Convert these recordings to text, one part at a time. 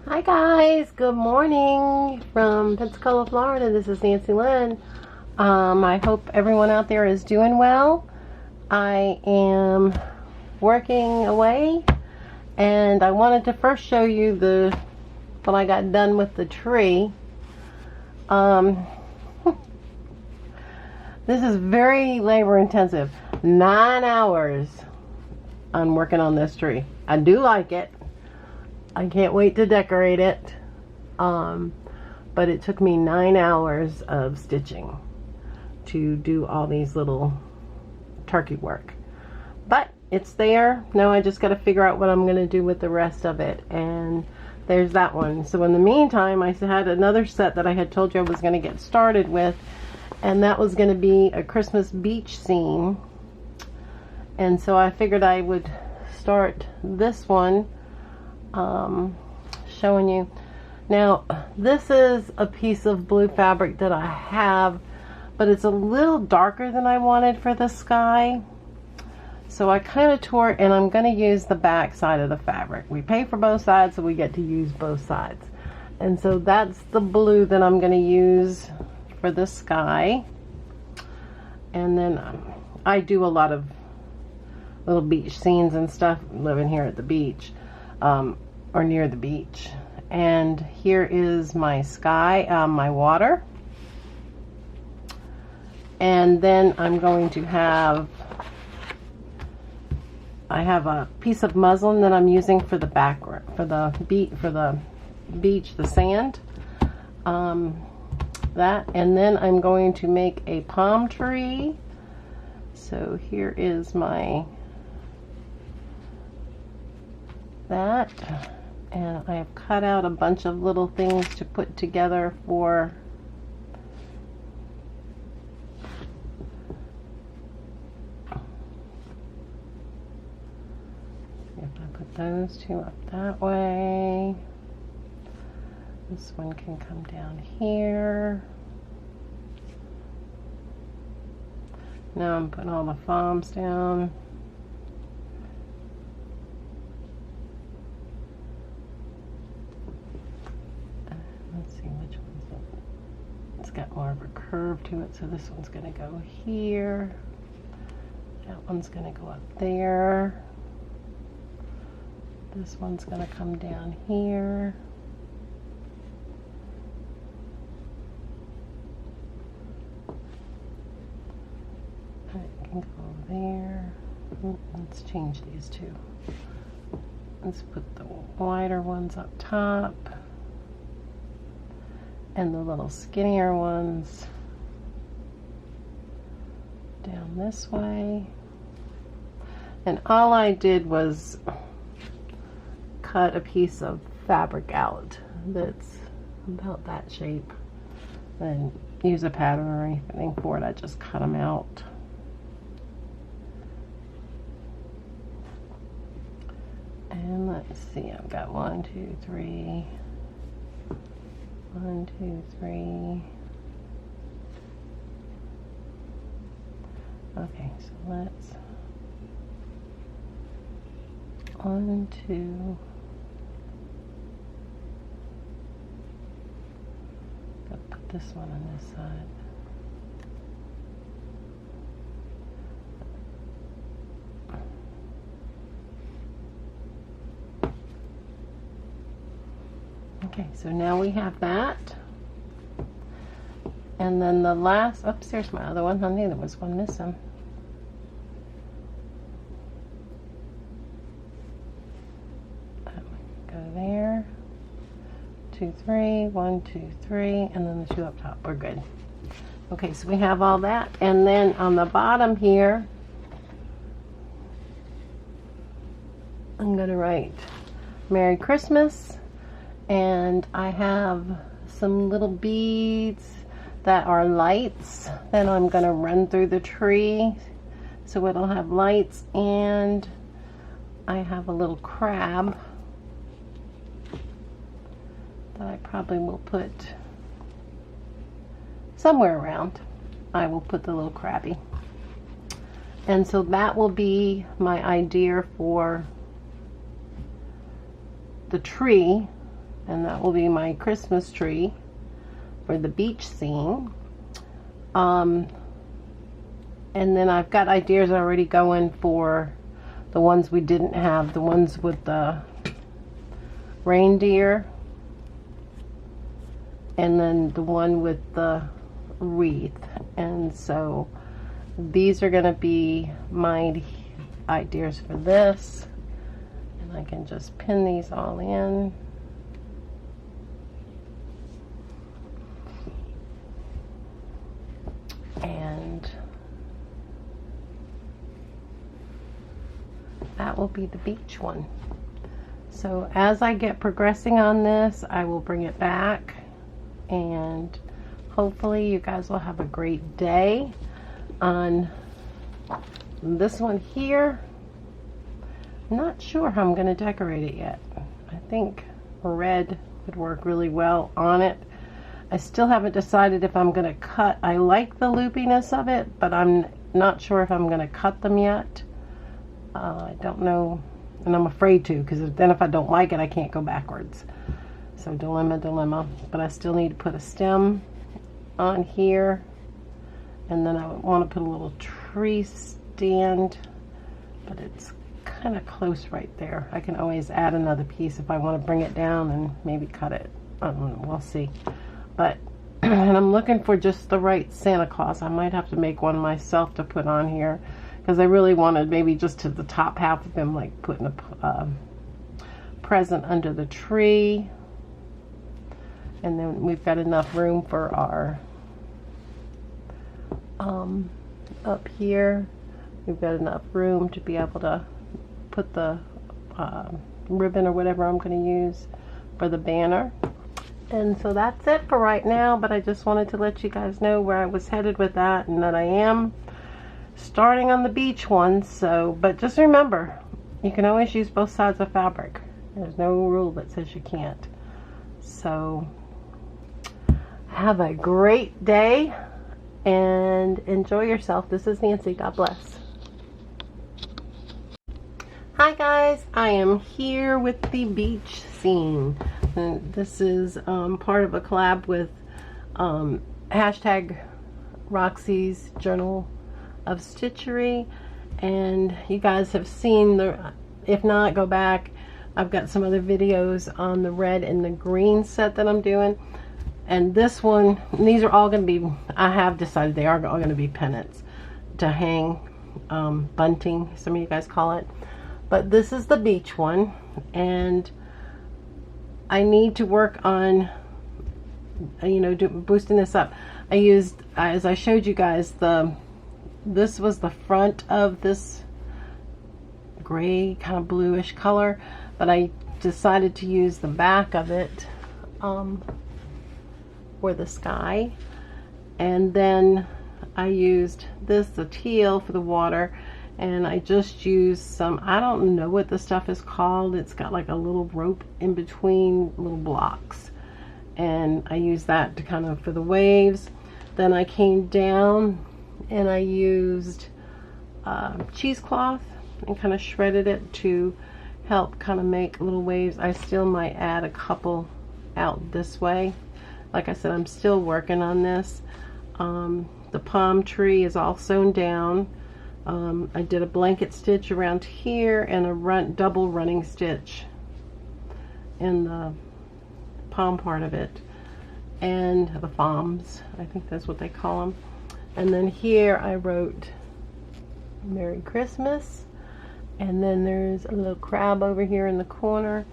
Hi guys, good morning from Pensacola, Florida. This is Nancy Lynn. I hope everyone out there is doing well. I am working away and I wanted to first show you when I got done with the tree. This is very labor intensive. 9 hours on working on this tree. I do like it. I can't wait to decorate it, but it took me 9 hours of stitching to do all these little turkey work. But it's there. Now I just got to figure out what I'm going to do with the rest of it, and there's that one. So in the meantime, I had another set that I had told you I was going to get started with, and that was going to be a Christmas beach scene. And so I figured I would start this one showing you. Now this is a piece of blue fabric that I have, but it's a little darker than I wanted for the sky, so I kind of tore it, and I'm going to use the back side of the fabric. We pay for both sides, so we get to use both sides, and so that's the blue that I'm going to use for the sky. And then I do a lot of little beach scenes and stuff living here at the beach, or near the beach. And here is my sky, my water. And then I'm going to have, I have a piece of muslin that I'm using for the background, for the beach, the sand. That, and then I'm going to make a palm tree. So here is my that, and I have cut out a bunch of little things to put together for if I put those two up that way, this one can come down here. Now I'm putting all the foams down. Let's see which one's it. It's got more of a curve to it, so this one's going to go here. That one's going to go up there. This one's going to come down here. It can go there. Let's change these two. Let's put the wider ones up top and the little skinnier ones down this way. And all I did was cut a piece of fabric out that's about that shape. Then use a pattern or anything for it. I just cut them out. And let's see, I've got 1, 2, 3. 1, 2, 3. Okay, so let's 1, 2. I'll put this one on this side. Okay, so now we have that. And then the last, oops, there's my other one. Honey, there was one missing. Go there. 2, 3, 1, 2, 3, and then the two up top. We're good. Okay, so we have all that. And then on the bottom here, I'm going to write Merry Christmas. And I have some little beads that are lights that I'm going to run through the tree, so it'll have lights. And I have a little crab that I probably will put somewhere around. I will put the little crabby. And so that will be my idea for the tree. and that will be my Christmas tree for the beach scene. And then I've got ideas already going for the ones we didn't have, the ones with the reindeer, and then the one with the wreath. And so these are going to be my ideas for this, and I can just pin these all in. And that will be the beach one. So as I get progressing on this, I will bring it back, and hopefully you guys will have a great day. On this one here, I'm not sure how I'm going to decorate it yet. I think red would work really well on it. I still haven't decided if I'm going to cut. I like the loopiness of it, but I'm not sure if I'm going to cut them yet. I don't know, and I'm afraid to, because then if I don't like it, I can't go backwards. So dilemma. But I still need to put a stem on here, and then I want to put a little tree stand, but it's kind of close right there. I can always add another piece if I want to bring it down and maybe cut it. I don't know, we'll see. But and I'm looking for just the right Santa Claus. I might have to make one myself to put on here, because I really wanted maybe just to the top half of him, like putting a present under the tree. And then we've got enough room for our up here. We've got enough room to be able to put the ribbon or whatever I'm going to use for the banner. And so that's it for right now, but I just wanted to let you guys know where I was headed with that, and that I am starting on the beach one. So, but just remember, you can always use both sides of fabric. There's no rule that says you can't. So have a great day and enjoy yourself. This is Nancy. God bless. Hi guys, I am here with the beach scene. And this is part of a collab with hashtag Roxy's Journal of Stitchery, and you guys have seen the, if not, go back. I've got some other videos on the red and the green set that I'm doing, and this one, these are all going to be, I have decided they are all going to be pennants to hang, bunting, some of you guys call it. But this is the beach one, and I need to work on, you know, boosting this up. I used, as I showed you guys, this was the front of this gray kind of bluish color, but I decided to use the back of it for the sky. And then I used this, the teal, for the water. And I just used some, I don't know what the stuff is called. It's got like a little rope in between little blocks. And I used that to kind of, for the waves. Then I came down and I used cheesecloth and kind of shredded it to help kind of make little waves. I still might add a couple out this way. Like I said, I'm still working on this. The palm tree is all sewn down. I did a blanket stitch around here and a double running stitch in the palm part of it, and the palms, I think that's what they call them. And then here I wrote Merry Christmas, and then there's a little crab over here in the corner.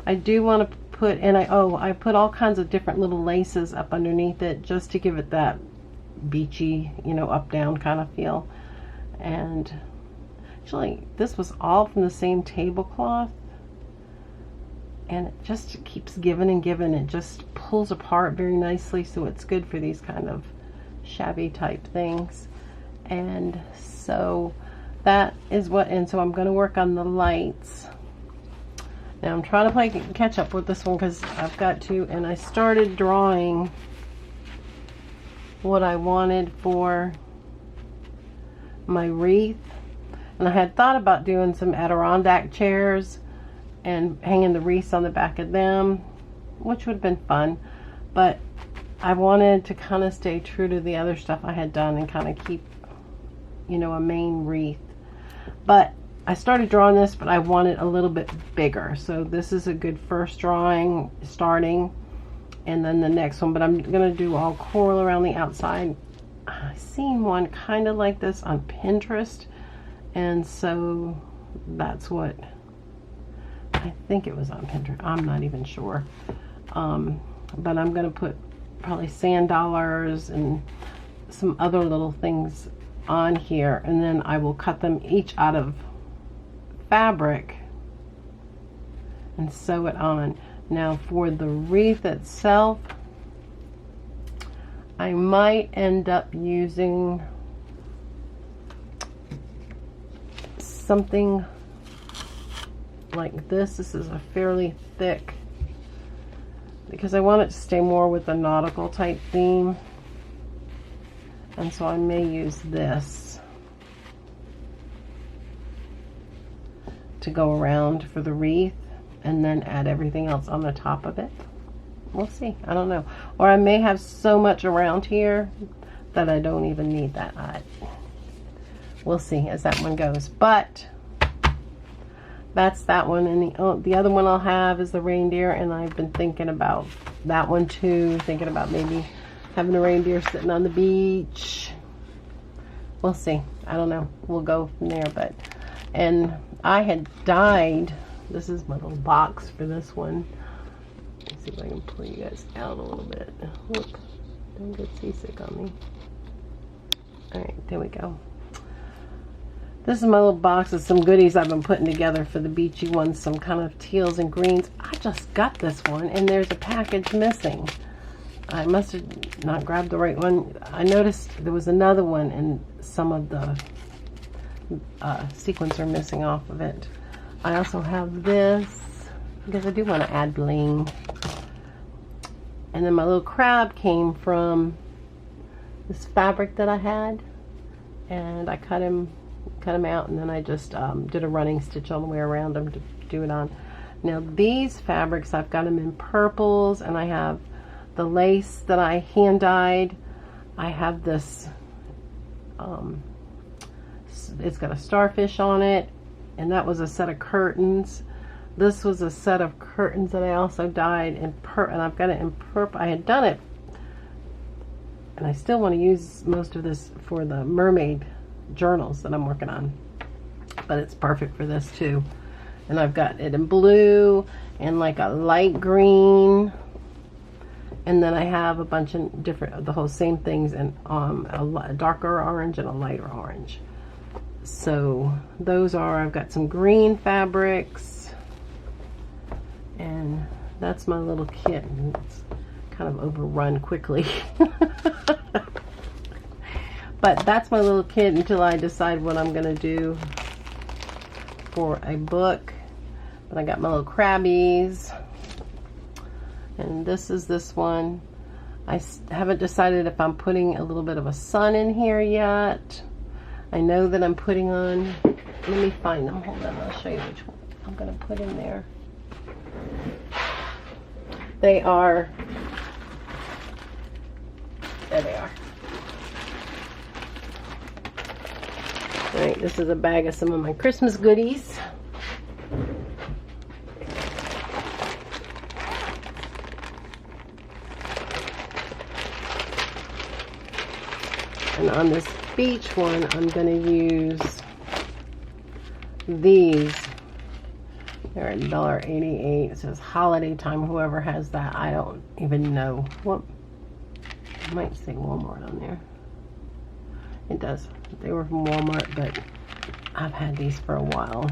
I do want to put, and I put all kinds of different little laces up underneath it just to give it that beachy, you know, up down kind of feel. And actually this was all from the same tablecloth, and it just keeps giving and giving. It just pulls apart very nicely, so it's good for these kind of shabby type things. And so that is what, and so I'm going to work on the lights. Now I'm trying to play catch up with this one because I've got to, and I started drawing what I wanted for my wreath, and I had thought about doing some Adirondack chairs and hanging the wreaths on the back of them, which would have been fun, but I wanted to kind of stay true to the other stuff I had done and kind of keep, you know, a main wreath. But I started drawing this, but I want it a little bit bigger. So this is a good first drawing, starting, and then the next one. But I'm going to do all coral around the outside. I seen one kind of like this on Pinterest, and so that's what I think it was on Pinterest. I'm not even sure. But I'm going to put probably sand dollars and some other little things on here, and then I will cut them each out of fabric and sew it on. Now for the wreath itself, I might end up using something like this. This is a fairly thick, because I want it to stay more with the nautical type theme, and so I may use this to go around for the wreath and then add everything else on the top of it. We'll see. I don't know. Or I may have so much around here that I don't even need that. We'll see as that one goes. But that's that one. And the other one I'll have is the reindeer. And I've been thinking about that one too. Thinking about maybe having a reindeer sitting on the beach. We'll see. I don't know. We'll go from there. And I had dyed. This is my little box for this one. Let's see if I can pull you guys out a little bit. Whoop. Don't get seasick on me. Alright, there we go. This is my little box of some goodies I've been putting together for the beachy ones. Some kind of teals and greens. I just got this one and there's a package missing. I must have not grabbed the right one. I noticed there was another one and some of the sequins are missing off of it. I also have this because I do want to add bling. And then my little crab came from this fabric that I had, and I cut him out, and then I just did a running stitch all the way around him to do it on. Now these fabrics, I've got them in purples, and I have the lace that I hand dyed. I have this, it's got a starfish on it, and that was a set of curtains. This was a set of curtains that I also dyed in and I've got it in purple. I had done it, and I still want to use most of this for the mermaid journals that I'm working on, but it's perfect for this too. And I've got it in blue and like a light green, and then I have a bunch of different, the whole same things in a darker orange and a lighter orange. So those are, I've got some green fabrics, and that's my little kit. It's kind of overrun quickly. But that's my little kit until I decide what I'm going to do for a book. But I got my little crabbies. And this is this one. I haven't decided if I'm putting a little bit of a sun in here yet. I know that I'm putting on, let me find them. Hold on, I'll show you which one I'm going to put in there. They are, there they are. Alright, this is a bag of some of my Christmas goodies. And on this beach one, I'm going to use these. They're $1.88. It says holiday time. Whoever has that, I don't even know. What? I might say Walmart on there. It does. They were from Walmart, but I've had these for a while.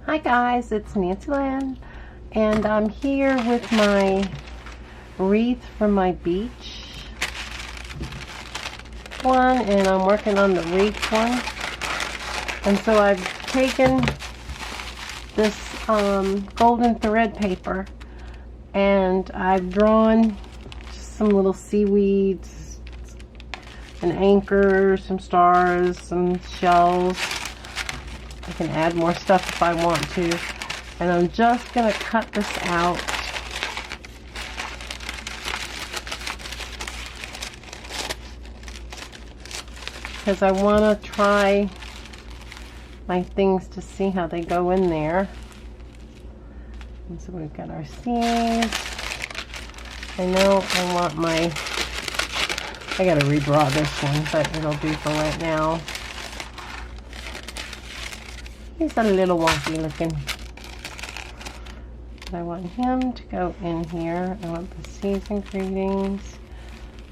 Hi guys, it's Nancy Lynn, and I'm here with my wreath from my beach one, and I'm working on the wreath one. And so I've taken this golden thread paper, and I've drawn just some little seaweeds, an anchor, some stars, some shells, I can add more stuff if I want to. And I'm just going to cut this out. Because I want to try my things to see how they go in there. And so we've got our seeds. I know I want my, I got to redraw this one, but it'll do for right now. He's a little wonky looking. But I want him to go in here. I want the seeds and greetings.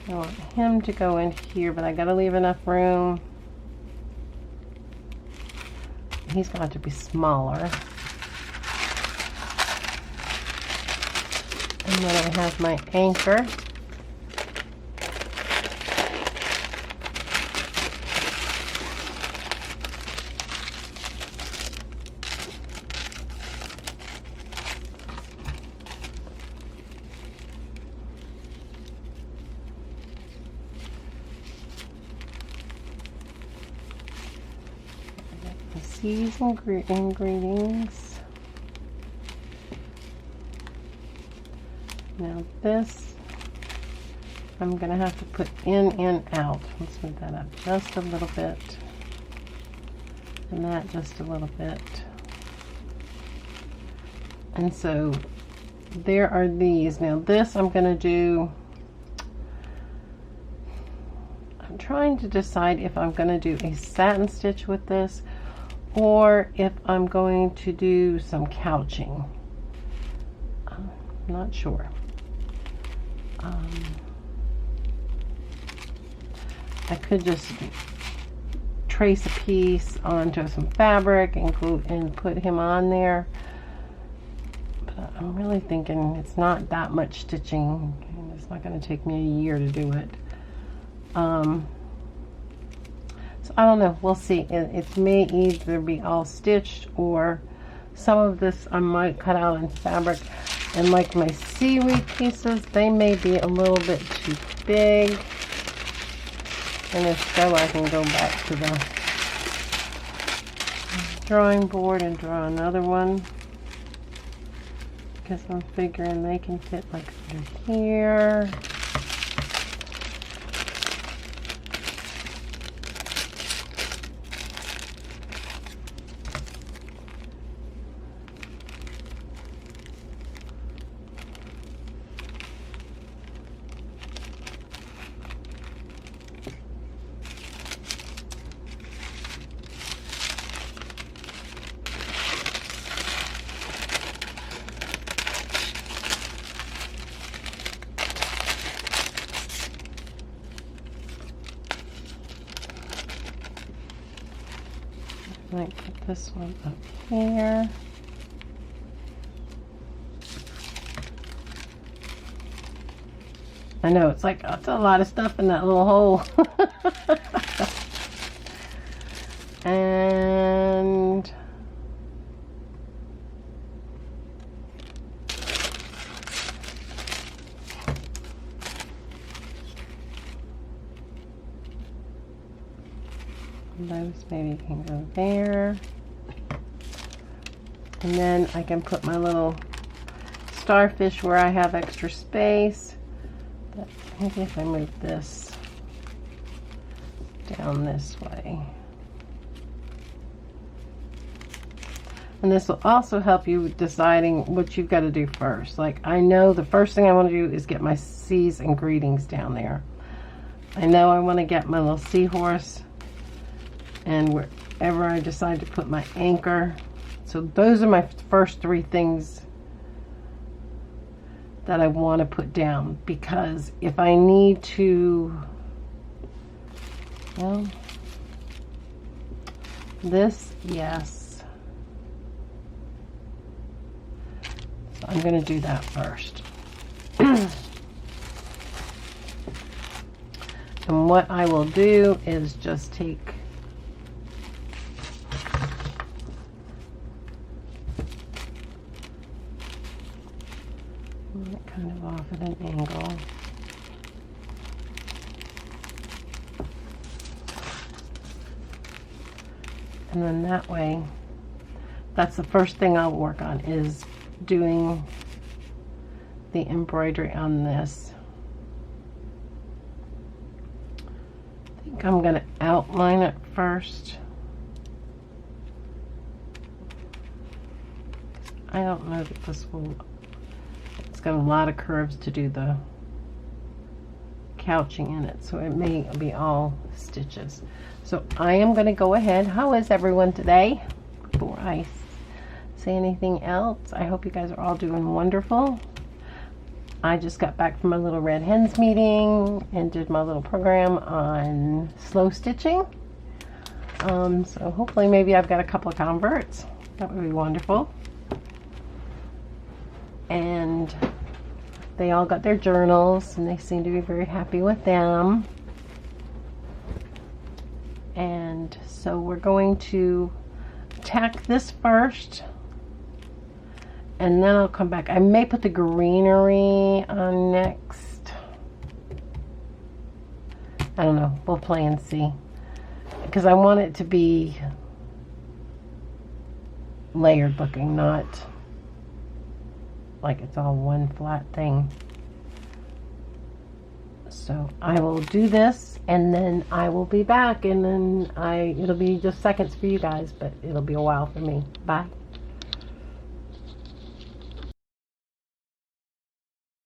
I want him to go in here, but I got to leave enough room. He's going to have to be smaller. And then I have my anchor. The seeds and greetings. Now this, I'm going to have to put in and out. Let's move that up just a little bit. And that just a little bit. And so there are these. Now this I'm going to do, I'm trying to decide if I'm going to do a satin stitch with this or if I'm going to do some couching. I'm not sure. I could just trace a piece onto some fabric and glue and put him on there, but I'm really thinking it's not that much stitching and it's not going to take me a year to do it. So I don't know, we'll see. It may either be all stitched or some of this I might cut out in fabric. And like my seaweed pieces, they may be a little bit too big. And if so, I can go back to the drawing board and draw another one. Because I'm figuring they can fit like under here. I might put this one up here. I know, it's like, that's a lot of stuff in that little hole. And those maybe can go there. And then I can put my little starfish where I have extra space. But maybe if I move this down this way. And this will also help you with deciding what you've got to do first. Like, I know the first thing I want to do is get my seas and greetings down there. I know I want to get my little seahorse and wherever I decide to put my anchor. So those are my first three things that I want to put down, because if I need to, well, this, yes. So I'm going to do that first. And what I will do is just take kind of off at an angle. And then that way that's the first thing I'll work on, is doing the embroidery on this. I think I'm going to outline it first. I don't know that this will, it's got a lot of curves to do the couching in it, so it may be all stitches. So I am going to go ahead. How is everyone today? Before I say anything else, I hope you guys are all doing wonderful. I just got back from a little Red Hens meeting and did my little program on slow stitching. So hopefully maybe I've got a couple of converts. That would be wonderful. And they all got their journals and they seem to be very happy with them. And so we're going to tack this first, and then I'll come back. I may put the greenery on next. I don't know. We'll play and see. Because I want it to be layered looking, not like it's all one flat thing. So I will do this, and then I will be back, and then it'll be just seconds for you guys, but it'll be a while for me. Bye.